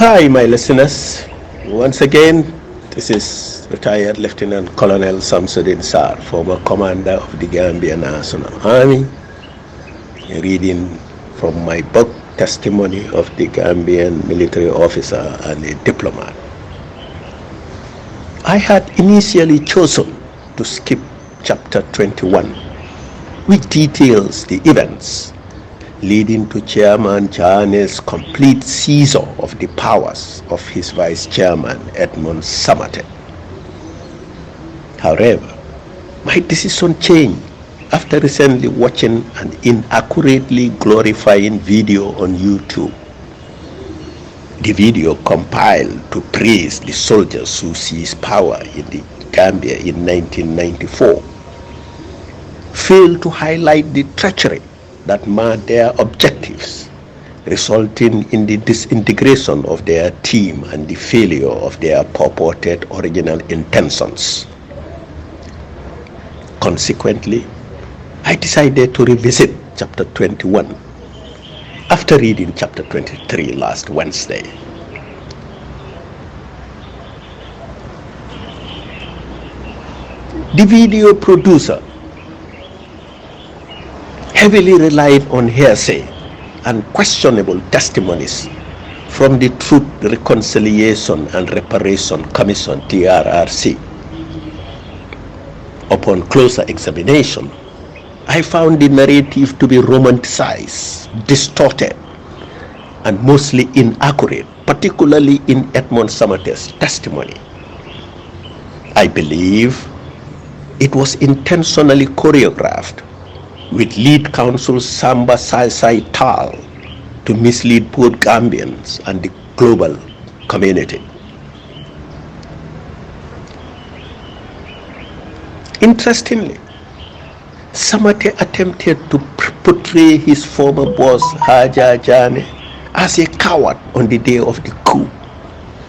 Hi, my listeners. Once again, this is retired Lieutenant Colonel Samsudeen Sarr, former commander of the Gambia National Army, reading from my book, Testimony of the Gambian Military Officer and a Diplomat. I had initially chosen to skip chapter 21, which details the events leading to Chairman Jane's complete seizure of the powers of his Vice Chairman Edmund Samatte. However, my decision changed after recently watching an inaccurately glorifying video on YouTube. The video, compiled to praise the soldiers who seized power in the Gambia in 1994, failed to highlight the treachery that marred their objectives, resulting in the disintegration of their team and the failure of their purported original intentions. Consequently, I decided to revisit chapter 21 after reading chapter 23 last Wednesday. The video producer heavily relied on hearsay and questionable testimonies from the Truth, Reconciliation and Reparation Commission (TRRC). Upon closer examination, I found the narrative to be romanticized, distorted, and mostly inaccurate, particularly in Edmund Samatte's testimony. I believe it was intentionally choreographed with lead counsel Samba Sai Tal to mislead both Gambians and the global community. Interestingly, Samatte attempted to portray his former boss Haja Jane as a coward on the day of the coup,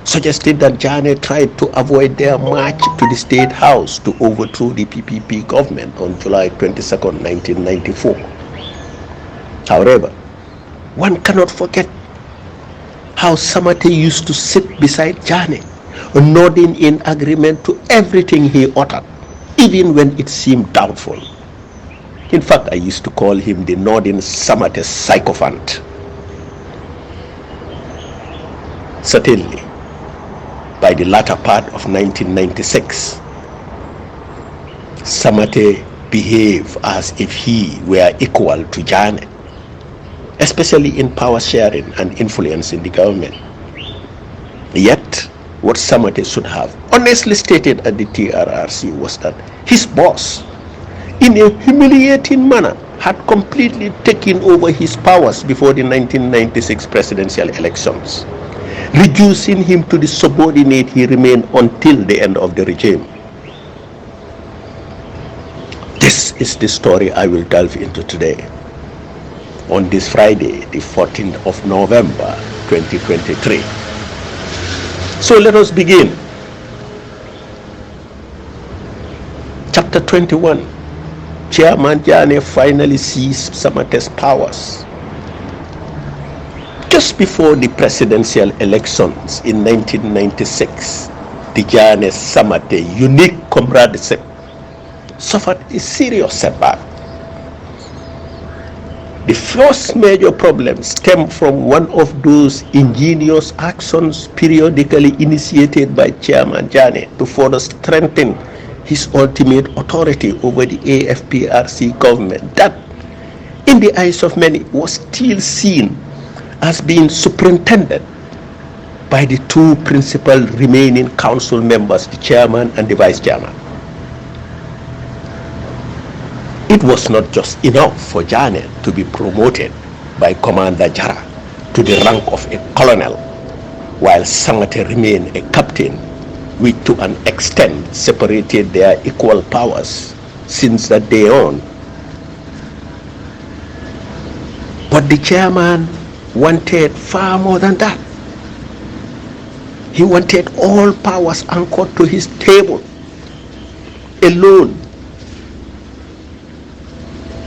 suggested that Jane tried to avoid their march to the State House to overthrow the PPP government on July 22, 1994. However, one cannot forget how Samatte used to sit beside Jane, nodding in agreement to everything he uttered, even when it seemed doubtful. In fact, I used to call him the nodding Samatte sycophant. Certainly, by the latter part of 1996, Samatte behaved as if he were equal to Jane, especially in power sharing and influence in the government. Yet, what Samatte should have honestly stated at the TRRC was that his boss, in a humiliating manner, had completely taken over his powers before the 1996 presidential elections, reducing him to the subordinate he remained until the end of the regime. This is the story I will delve into today, on this Friday, the 14th of November, 2023. So let us begin. Chapter 21. Chairman Jane finally seized Samatte's powers. Just before the presidential elections in 1996, the Jane-Samatte unique comradeship suffered a serious setback. The first major problem stemmed from one of those ingenious actions periodically initiated by Chairman Jane to further strengthen his ultimate authority over the AFPRC government that, in the eyes of many, was still seen as being superintended by the two principal remaining council members, the chairman and the vice chairman. It was not just enough for Jane to be promoted by Commander Jara to the rank of a colonel, while Samatte remained a captain, which to an extent separated their equal powers since that day on. But the chairman wanted far more than that. He wanted all powers anchored to his table, alone,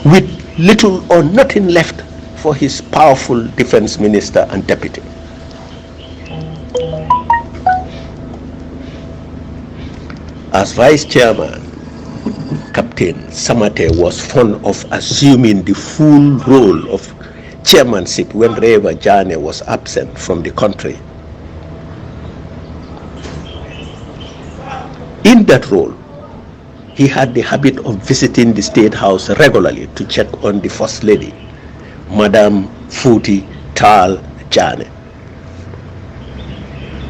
with little or nothing left for his powerful defense minister and deputy. As vice chairman, Captain Samate was fond of assuming the full role of chairmanship whenever Jane was absent from the country. In that role, he had the habit of visiting the State House regularly to check on the First Lady, Madame Futi Tal Jane.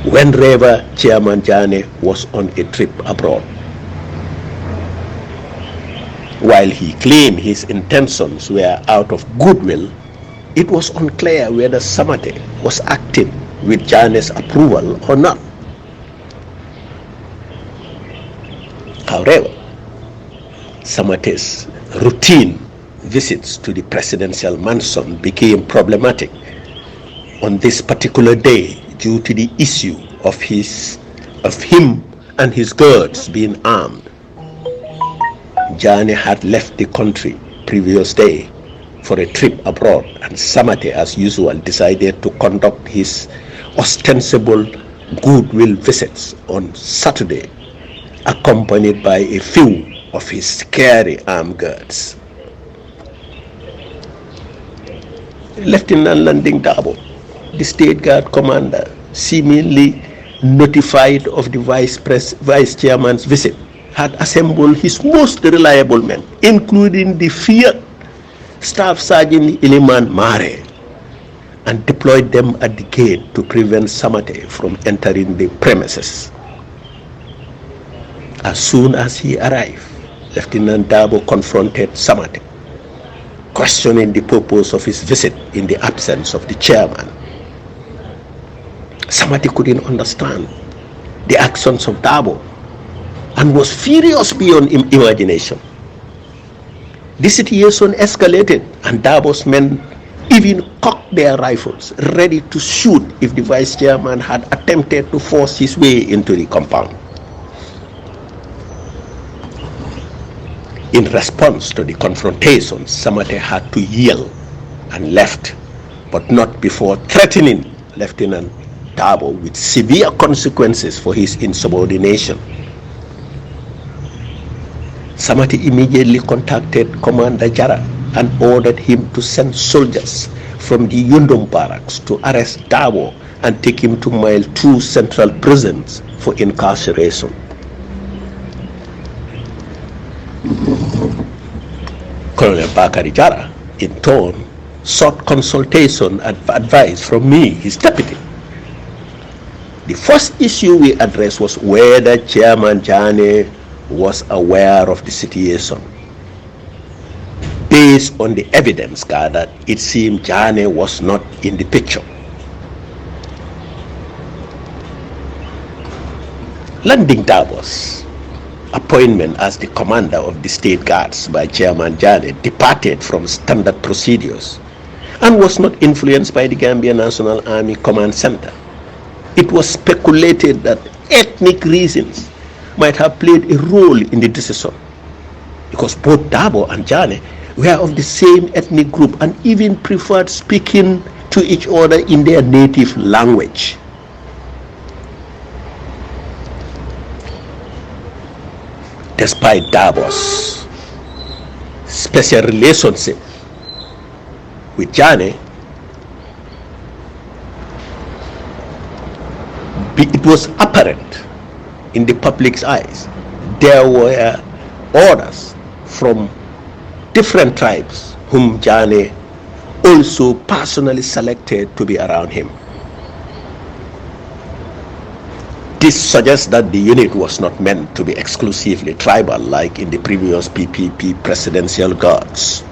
Whenever Chairman Jane was on a trip abroad, while he claimed his intentions were out of goodwill, it was unclear whether Samate was acting with Jane's approval or not. However, Samate's routine visits to the presidential mansion became problematic on this particular day due to the issue of him and his guards being armed. Jane had left the country previous day for a trip abroad, and Samate, as usual, decided to conduct his ostensible goodwill visits on Saturday, accompanied by a few of his scary armed guards. Lieutenant Landing Dabo, the State Guard commander, seemingly notified of the vice chairman's visit, had assembled his most reliable men, including the feared Staff Sergeant Iliman Mare, and deployed them at the gate to prevent Samate from entering the premises. As soon as he arrived, Lieutenant Dabo confronted Samate, questioning the purpose of his visit in the absence of the chairman. Samate couldn't understand the actions of Dabo and was furious beyond imagination. The situation escalated, and Dabo's men even cocked their rifles, ready to shoot if the vice chairman had attempted to force his way into the compound. In response to the confrontation, Samate had to yield and left, but not before threatening Lieutenant Dabo with severe consequences for his insubordination. Samate immediately contacted Commander Jara and ordered him to send soldiers from the Yundum barracks to arrest Dabo and take him to Mile 2 Central Prisons for incarceration. Colonel Bakari Jara, in turn, sought consultation and advice from me, his deputy. The first issue we addressed was whether Chairman Jane was aware of the situation. Based on the evidence gathered, it seemed Jane was not in the picture. Landing Dabo's appointment as the commander of the State Guards by Chairman Jane departed from standard procedures and was not influenced by the Gambia National Army Command Center. It was speculated that ethnic reasons might have played a role in the decision, because both Dabo and Jane were of the same ethnic group and even preferred speaking to each other in their native language. Despite Dabo's special relationship with Jane, it was apparent in the public's eyes there were orders from different tribes whom Jane also personally selected to be around him. This suggests that the unit was not meant to be exclusively tribal like in the previous PPP presidential guards.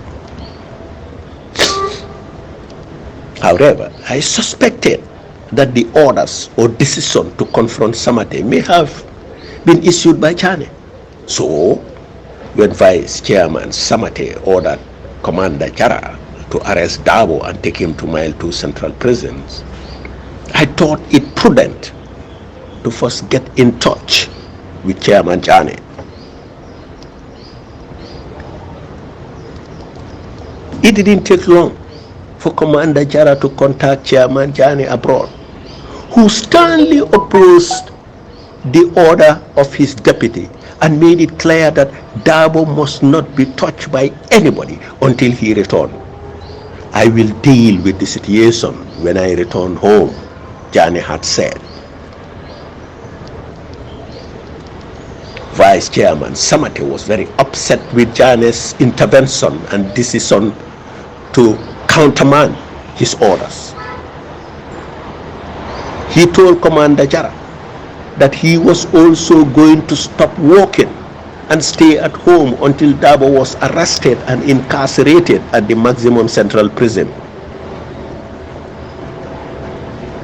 However, I suspected that the orders or decision to confront Samate may have been issued by Jane. So, when Vice Chairman Samate ordered Commander Jara to arrest Dabo and take him to Mile 2 Central Prisons, I thought it prudent to first get in touch with Chairman Jane. It didn't take long for Commander Jara to contact Chairman Jane abroad, who sternly opposed the order of his deputy and made it clear that Dabo must not be touched by anybody until he returned. I will deal with the situation when I return home, Jane had said. Vice Chairman Samate was very upset with Jane's intervention and decision to countermand his orders. He told Commander Jara that he was also going to stop working and stay at home until Dabo was arrested and incarcerated at the maximum central prison.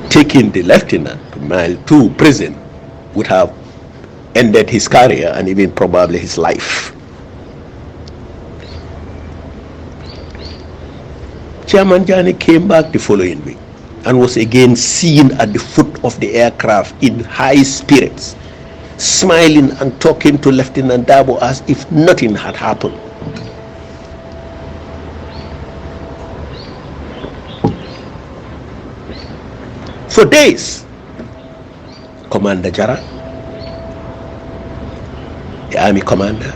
Taking the lieutenant to Mile 2 prison would have ended his career and even probably his life. Chairman Jani came back the following week and was again seen at the foot of the aircraft in high spirits, smiling and talking to Lieutenant Dabo as if nothing had happened. For days, Commander Jara, the Army Commander,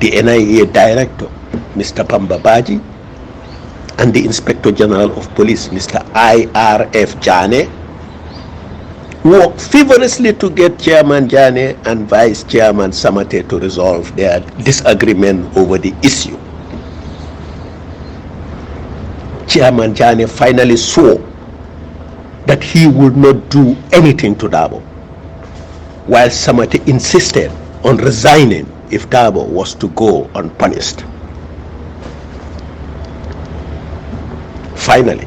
the NIA Director, Mr. Pamba Baji, and the Inspector General of Police, Mr. IRF Jane, worked feverishly to get Chairman Jane and Vice Chairman Samate to resolve their disagreement over the issue. Chairman Jane finally swore that he would not do anything to Dabo, while Samate insisted on resigning if Dabo was to go unpunished. Finally,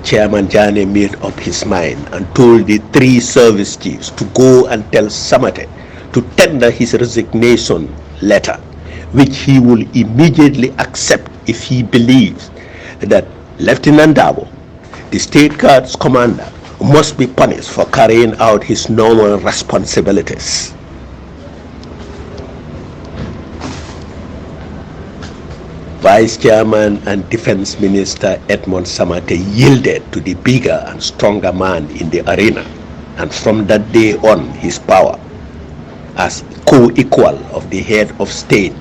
Chairman Jane made up his mind and told the 3 service chiefs to go and tell Samate to tender his resignation letter, which he will immediately accept if he believes that Lieutenant Dabo, the State Guard's commander, must be punished for carrying out his normal responsibilities. Vice Chairman and Defense Minister Edmond Samate yielded to the bigger and stronger man in the arena, and from that day on his power as co-equal of the head of state,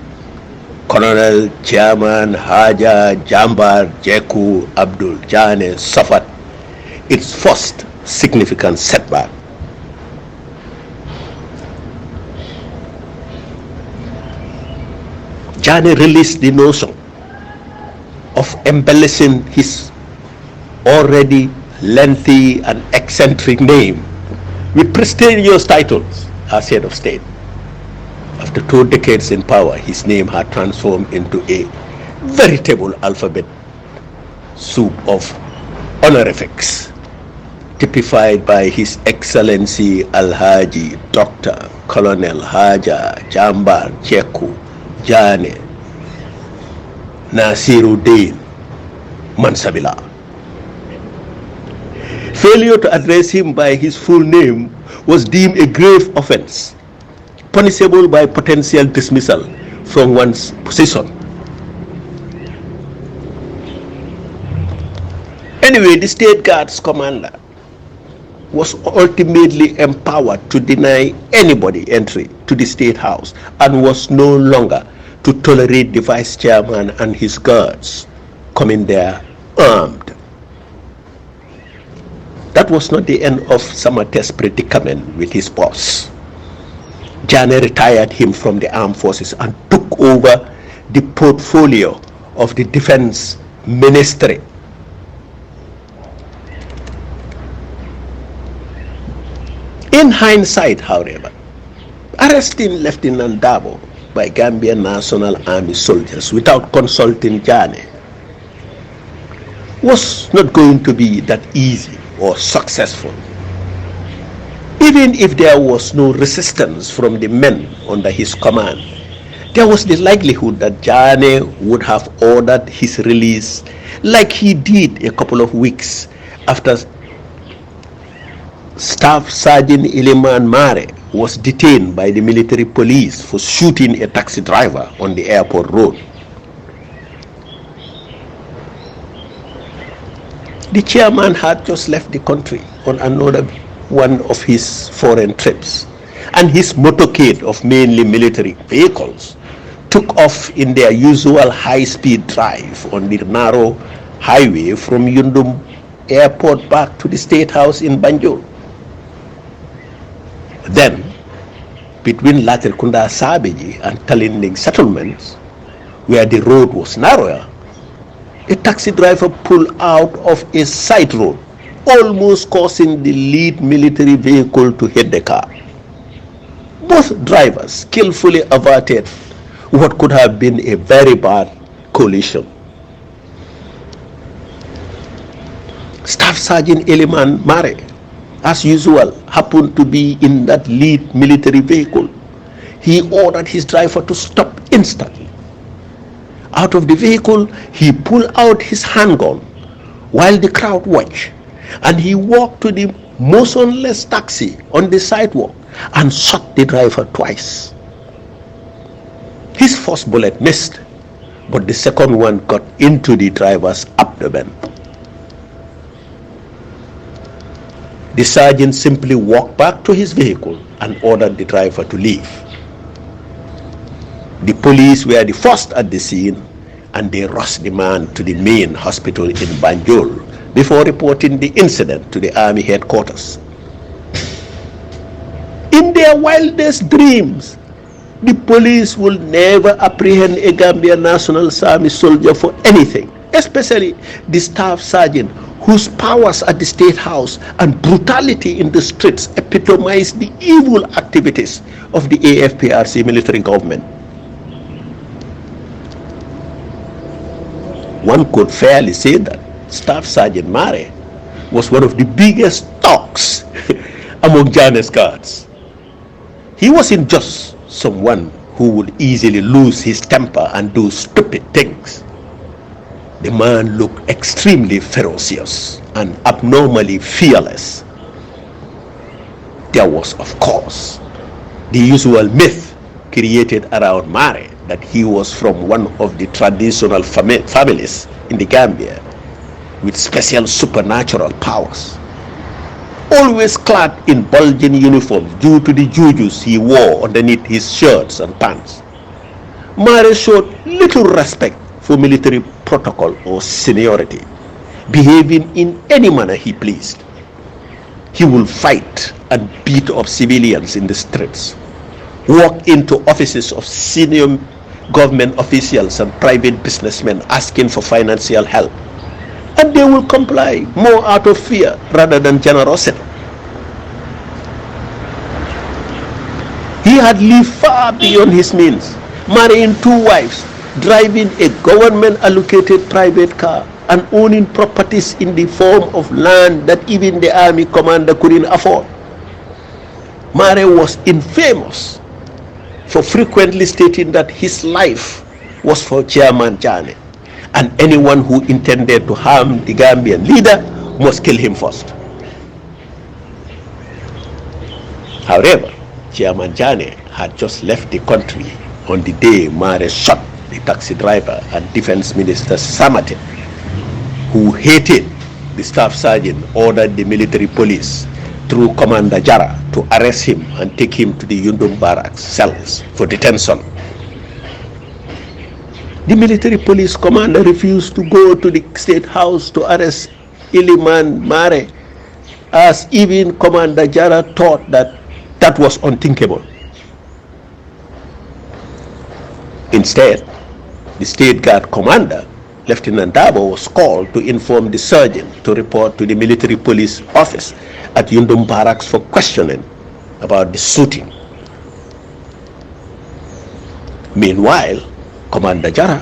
Colonel Chairman Haja Jambar Jeku Abdul Jane, suffered its first significant setback. Jane released the notion of embellishing his already lengthy and eccentric name with prestigious titles as head of state. After 2 decades in power, his name had transformed into a veritable alphabet soup of honorifics, typified by His Excellency Alhaji Dr. Colonel Haja Jambar Cheku Jane Nasiruddin Mansabila. Failure to address him by his full name was deemed a grave offense, punishable by potential dismissal from one's position. Anyway, the State Guard's commander was ultimately empowered to deny anybody entry to the State House and was no longer to tolerate the Vice Chairman and his guards coming there armed. That was not the end of Samate's predicament with his boss. Jane retired him from the armed forces and took over the portfolio of the Defense Ministry. In hindsight, however, arresting Lieutenant Dabo by Gambian National Army soldiers without consulting Jane was not going to be that easy or successful. Even if there was no resistance from the men under his command, there was the likelihood that Jane would have ordered his release, like he did a couple of weeks after Staff Sergeant Iliman Mare was detained by the military police for shooting a taxi driver on the airport road. The chairman had just left the country on another one of his foreign trips and his motorcade of mainly military vehicles took off in their usual high-speed drive on the narrow highway from Yundum Airport back to the State House in Banjul. Then, between Latrikunda Sabeji and Talinding settlements, where the road was narrower, a taxi driver pulled out of a side road, almost causing the lead military vehicle to hit the car. Both drivers skillfully averted what could have been a very bad collision. Staff Sergeant Eliman Mare, as usual, happened to be in that lead military vehicle. He ordered his driver to stop instantly. Out of the vehicle, he pulled out his handgun while the crowd watched, and he walked to the motionless taxi on the sidewalk and shot the driver twice. His first bullet missed, but the second one got into the driver's abdomen. The sergeant simply walked back to his vehicle and ordered the driver to leave. The police were the first at the scene, and they rushed the man to the main hospital in Banjul before reporting the incident to the army headquarters. In their wildest dreams, the police will never apprehend a Gambian National Army soldier for anything, especially the staff sergeant whose powers at the State House and brutality in the streets epitomize the evil activities of the AFPRC military government. One could fairly say that Staff Sergeant Mare was one of the biggest thugs among Jane's guards. He wasn't just someone who would easily lose his temper and do stupid things. The man looked extremely ferocious and abnormally fearless. There was, of course, the usual myth created around Mare that he was from one of the traditional families in the Gambia with special supernatural powers, always clad in bulging uniforms due to the jujus he wore underneath his shirts and pants. Mare showed little respect for military protocol or seniority, behaving in any manner he pleased. He will fight and beat up civilians in the streets, walk into offices of senior government officials and private businessmen asking for financial help, and they will comply more out of fear rather than generosity. He had lived far beyond his means, marrying 2 wives, driving a government-allocated private car, and owning properties in the form of land that even the army commander couldn't afford. Mare was infamous for frequently stating that his life was for Chairman Jane, and anyone who intended to harm the Gambian leader must kill him first. However, Chairman Jane had just left the country on the day Mare shot the taxi driver and Defense Minister Samate, who hated the staff sergeant, ordered the military police through Commander Jara to arrest him and take him to the Yundum barracks cells for detention. The military police commander refused to go to the State House to arrest Iliman Mare, as even Commander Jara thought that that was unthinkable. Instead, the State Guard commander, Lieutenant Dabo, was called to inform the sergeant to report to the military police office at Yundum barracks for questioning about the shooting. Meanwhile, Commander Jara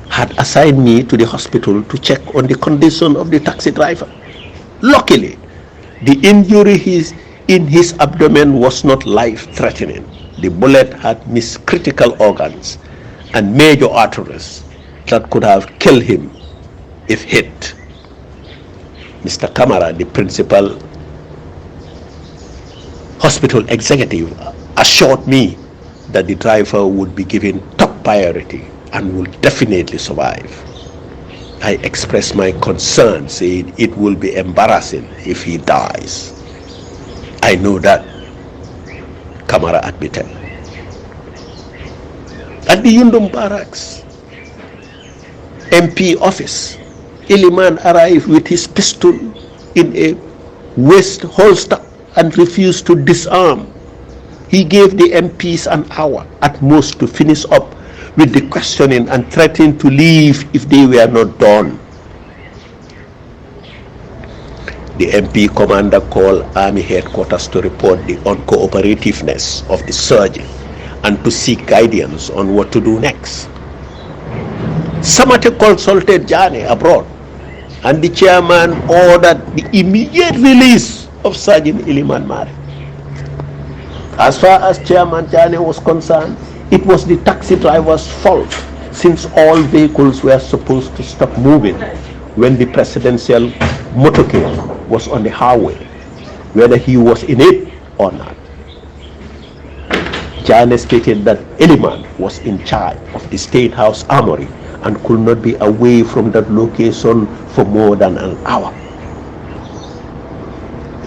had assigned me to the hospital to check on the condition of the taxi driver. Luckily, the injury in his abdomen was not life-threatening. The bullet had missed critical organs and major arteries that could have killed him if hit. Mr. Kamara, the principal hospital executive, assured me that the driver would be given top priority and will definitely survive. I expressed my concern, saying it will be embarrassing if he dies. I know that Camara admitted. At the Yundum barracks, MP office, Iliman arrived with his pistol in a waist holster and refused to disarm. He gave the MPs an hour at most to finish up with the questioning and threatened to leave if they were not done. The MP commander called Army headquarters to report the uncooperativeness of the surgeon and to seek guidance on what to do next. Samate consulted Jane abroad, and the chairman ordered the immediate release of Sergeant Iliman Mare. As far as Chairman Jane was concerned, it was the taxi driver's fault, since all vehicles were supposed to stop moving when the presidential motorcade was on the highway, whether he was in it or not. Jane stated that Iliman was in charge of the State House Armory and could not be away from that location for more than an hour.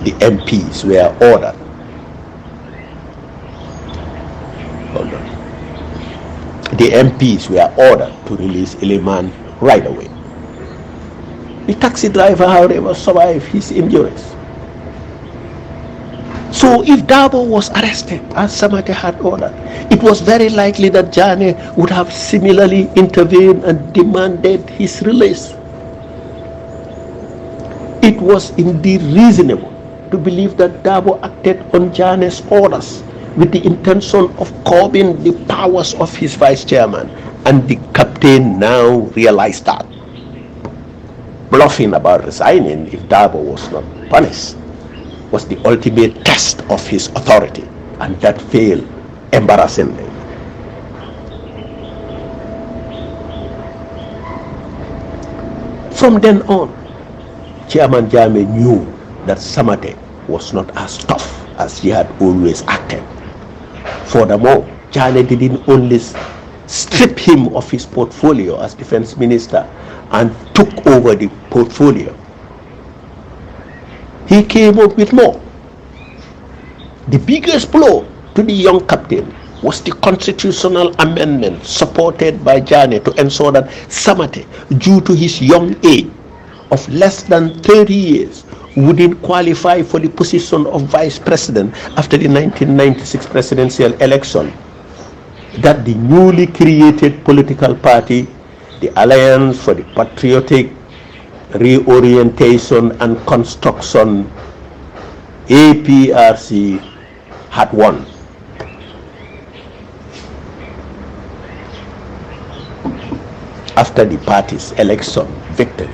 The MPs were ordered. Hold on. The MPs were ordered to release Iliman right away. The taxi driver, however, survived his injuries. So if Dabo was arrested, as Samate had ordered, it was very likely that Jane would have similarly intervened and demanded his release. It was indeed reasonable to believe that Dabo acted on Jane's orders with the intention of curbing the powers of his vice chairman, and the captain now realized that. Bluffing about resigning if Dabo was not punished was the ultimate test of his authority, and that failed embarrassingly. From then on, Chairman Jame knew that Samate was not as tough as he had always acted. Furthermore, Jane didn't only strip him of his portfolio as defense minister and took over the portfolio. He came up with more. The biggest blow to the young captain was the constitutional amendment supported by Jane to ensure that Samate, due to his young age of less than 30 years, wouldn't qualify for the position of vice president after the 1996 presidential election. That the newly created political party, the Alliance for the Patriotic Reorientation and Construction, APRC, had won. After the party's election victory,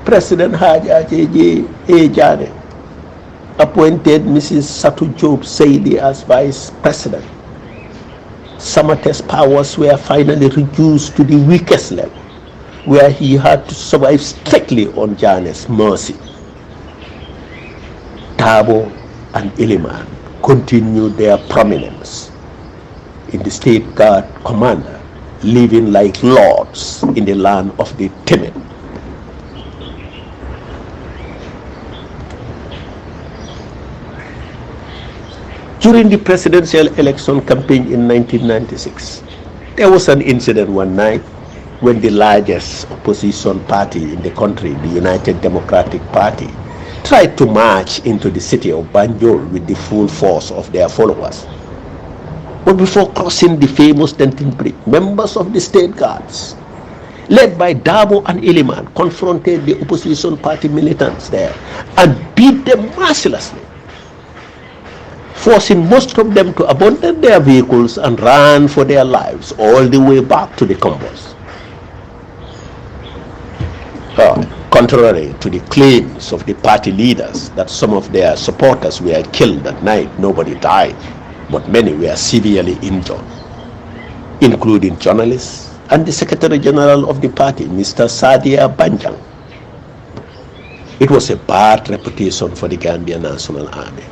President Haja J.J. Jane appointed Mrs. Satu Job Saidi as vice president. Samate's powers were finally reduced to the weakest level, where he had to survive strictly on Jane's mercy. Dabo and Iliman continued their prominence in the State Guard commander, living like lords in the land of the timid. During the presidential election campaign in 1996, there was an incident one night when the largest opposition party in the country, the United Democratic Party, tried to march into the city of Banjul with the full force of their followers. But before crossing the famous Denton Bridge, members of the State Guards, led by Dabo and Iliman, confronted the opposition party militants there and beat them mercilessly, forcing most of them to abandon their vehicles and run for their lives all the way back to the convoys. Contrary to the claims of the party leaders that some of their supporters were killed that night, nobody died, but many were severely injured, including journalists and the Secretary General of the party, Mr. Sadia Banjang. It was a bad reputation for the Gambia National Army.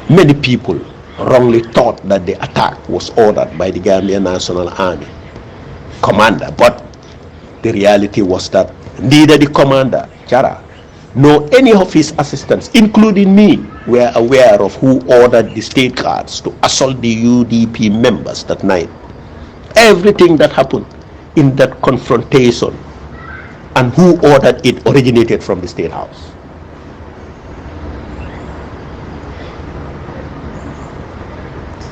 Many people wrongly thought that the attack was ordered by the Gambia National Army commander, but the reality was that neither the commander, Jara, nor any of his assistants, including me, were aware of who ordered the state guards to assault the UDP members that night. Everything that happened in that confrontation and who ordered it originated from the State House.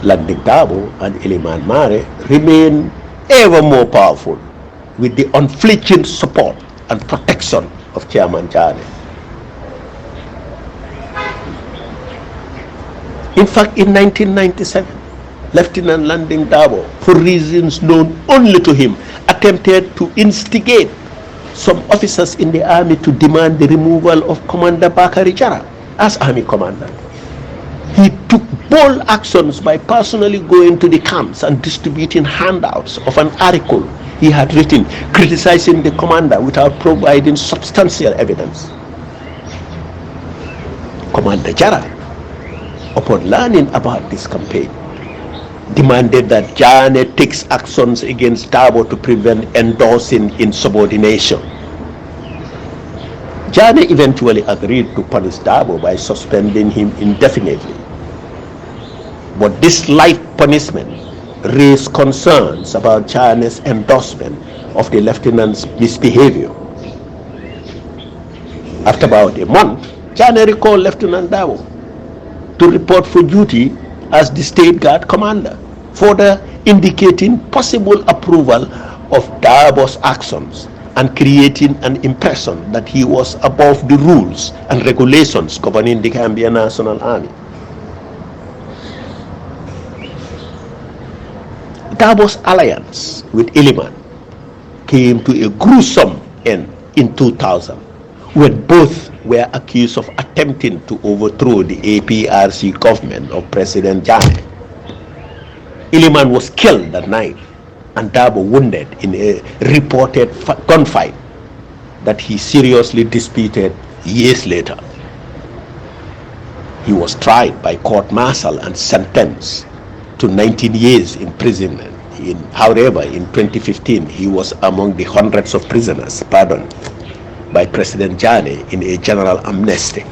Landing Dabo and Iliman Mare remain ever more powerful with the unflinching support and protection of Chairman Jane. In fact, in 1997, Lieutenant Landing Dabo, for reasons known only to him, attempted to instigate some officers in the army to demand the removal of Commander Bakari Jara as army commander. He took bold actions by personally going to the camps and distributing handouts of an article he had written criticizing the commander without providing substantial evidence. Commander Jara, upon learning about this campaign, demanded that Jane takes actions against Dabo to prevent endorsing insubordination. Jane eventually agreed to punish Dabo by suspending him indefinitely. But this light punishment raised concerns about Jane's endorsement of the lieutenant's misbehavior. After about a month, Jane recalled Lieutenant Dabo to report for duty as the State Guard commander, further indicating possible approval of Dabo's actions and creating an impression that he was above the rules and regulations governing the Gambia National Army. Dabo's alliance with Iliman came to a gruesome end in 2000, when both were accused of attempting to overthrow the APRC government of President Jane. Iliman was killed that night and Dabo wounded in a reported gunfight that he seriously disputed years later. He was tried by court-martial and sentenced to 19 years imprisonment. However, in 2015, he was among the hundreds of prisoners pardoned by President Jane in a general amnesty.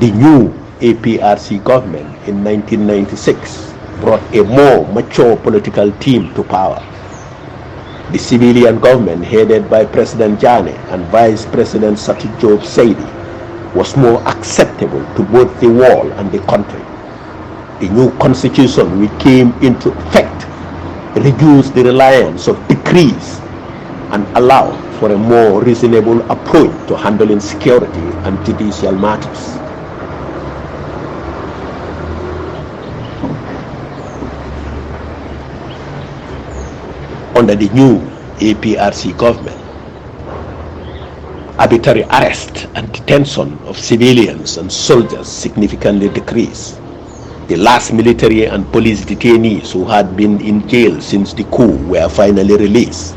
The new APRC government in 1996 brought a more mature political team to power. The civilian government headed by President Jane and Vice President Job Saidi was more acceptable to both the world and the country. The new constitution which came into effect reduced the reliance of decrees and allowed for a more reasonable approach to handling security and judicial matters. Under the new APRC government, arbitrary arrest and detention of civilians and soldiers significantly decreased. The last military and police detainees who had been in jail since the coup were finally released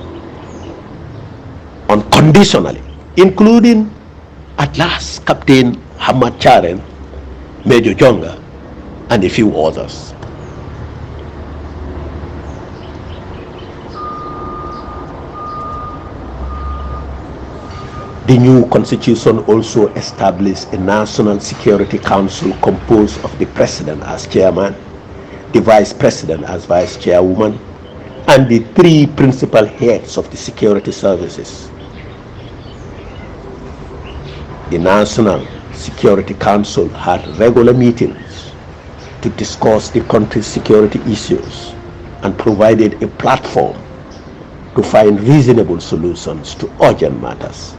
unconditionally, including at last Captain Hamad Charen, Major Jonga, and a few others. The new constitution also established a National Security Council composed of the President as chairman, the Vice President as Vice Chairwoman, and the three principal heads of the security services. The National Security Council had regular meetings to discuss the country's security issues and provided a platform to find reasonable solutions to urgent matters.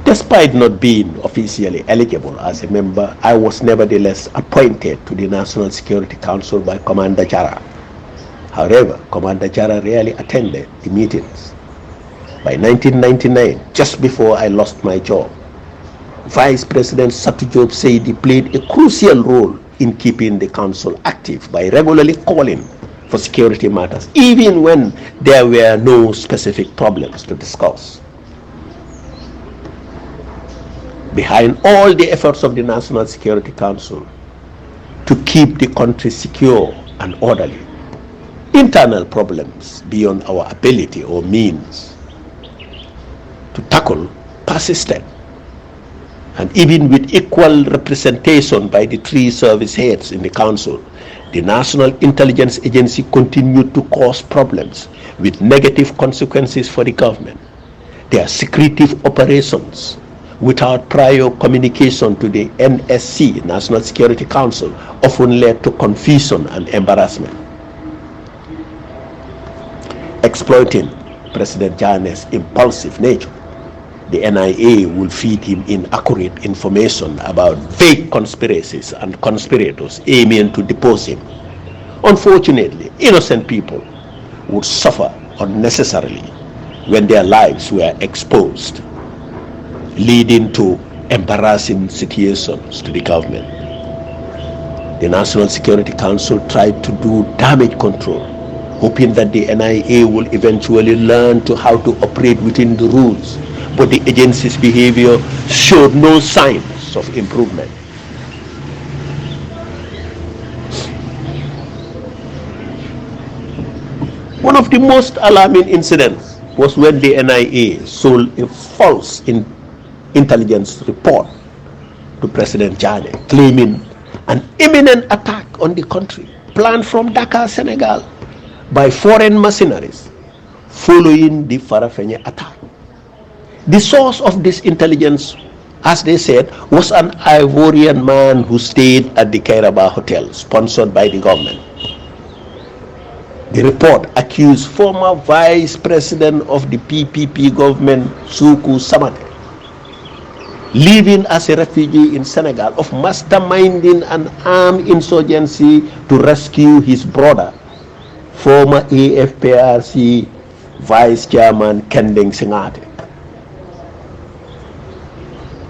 Despite not being officially eligible as a member, I was nevertheless appointed to the National Security Council by Commander Jara. However, Commander Jara rarely attended the meetings. By 1999, just before I lost my job, Vice President Job Saidi played a crucial role in keeping the council active by regularly calling for security matters, even when there were no specific problems to discuss. Behind all the efforts of the National Security Council to keep the country secure and orderly, internal problems beyond our ability or means to tackle persisted. And even with equal representation by the three service heads in the council, the National Intelligence Agency continued to cause problems with negative consequences for the government. Their secretive operations without prior communication to the NSC, National Security Council, often led to confusion and embarrassment. Exploiting President Jane's impulsive nature, the NIA will feed him inaccurate information about vague conspiracies and conspirators aiming to depose him. Unfortunately, innocent people would suffer unnecessarily when their lives were exposed, leading to embarrassing situations to the government. The National Security Council tried to do damage control, hoping that the NIA will eventually learn how to operate within the rules, but the agency's behavior showed no signs of improvement. One of the most alarming incidents was when the NIA sold a false intelligence report to President Jane, claiming an imminent attack on the country planned from Dakar, Senegal, by foreign mercenaries following the Farafenni attack. The source of this intelligence, as they said, was an Ivorian man who stayed at the Kairaba Hotel, sponsored by the government. The report accused former Vice President of the PPP government, Suku Samate, living as a refugee in Senegal, of masterminding an armed insurgency to rescue his brother, former AFPRC Vice Chairman Kending Singate.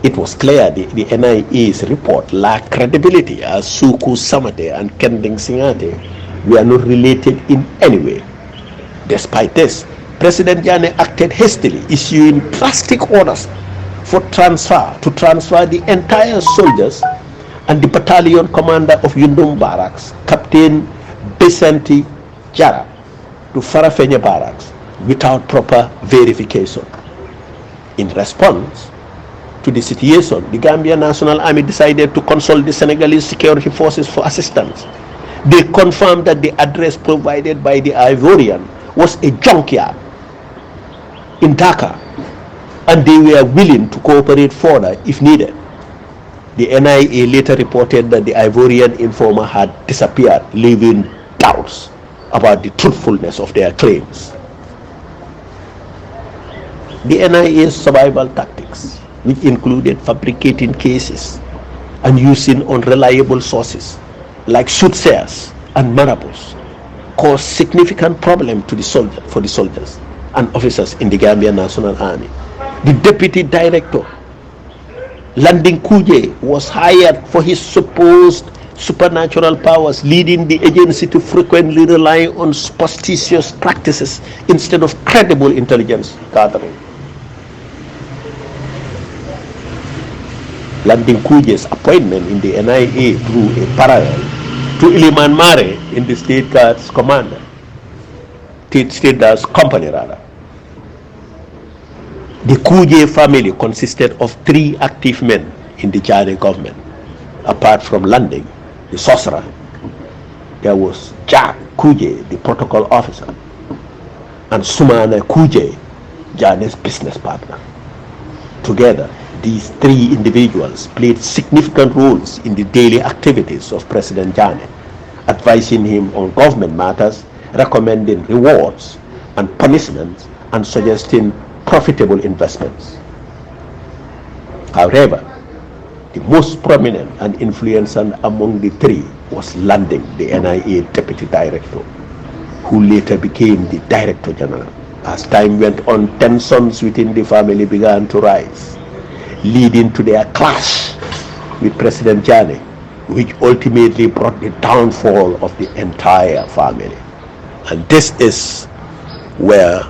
It was clear the NIA's report lacked credibility, as Suku Samate and Kending Singate were not related in any way. Despite this, President Jane acted hastily, issuing drastic orders to transfer the entire soldiers and the battalion commander of Yundum Barracks, Captain Besenti Jara, to Farafenni Barracks without proper verification. In response to the situation, the Gambia National Army decided to consult the Senegalese security forces for assistance. They confirmed that the address provided by the Ivorian was a junkyard in Dakar, and they were willing to cooperate further if needed. The NIA later reported that the Ivorian informer had disappeared, leaving doubts about the truthfulness of their claims. The NIA's survival tactics, which included fabricating cases and using unreliable sources like soothsayers and marabouts, caused significant problem to for the soldiers and officers in the Gambia National Army. The deputy director, Landing Kuje, was hired for his supposed supernatural powers, leading the agency to frequently rely on superstitious practices instead of credible intelligence gathering. Landing Kuje's appointment in the NIA drew a parallel to Iliman Mare in the State Guards State Guards Company rather. The Kuje family consisted of 3 active men in the Jane government. Apart from Landing, the sorcerer, there was Jack Kuje, the protocol officer, and Sumana Kuje, Jane's business partner. Together, these 3 individuals played significant roles in the daily activities of President Jane, advising him on government matters, recommending rewards and punishments, and suggesting profitable investments. However, the most prominent and influential among the 3 was Landing, the NIA deputy director, who later became the director general. As time went on, tensions within the family began to rise, leading to their clash with President Jane, which ultimately brought the downfall of the entire family. And this is where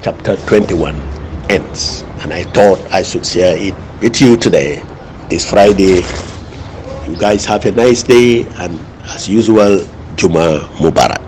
chapter 21 ends. And I thought I should share it with you today, this Friday. You guys have a nice day, and as usual, Juma Mubarak.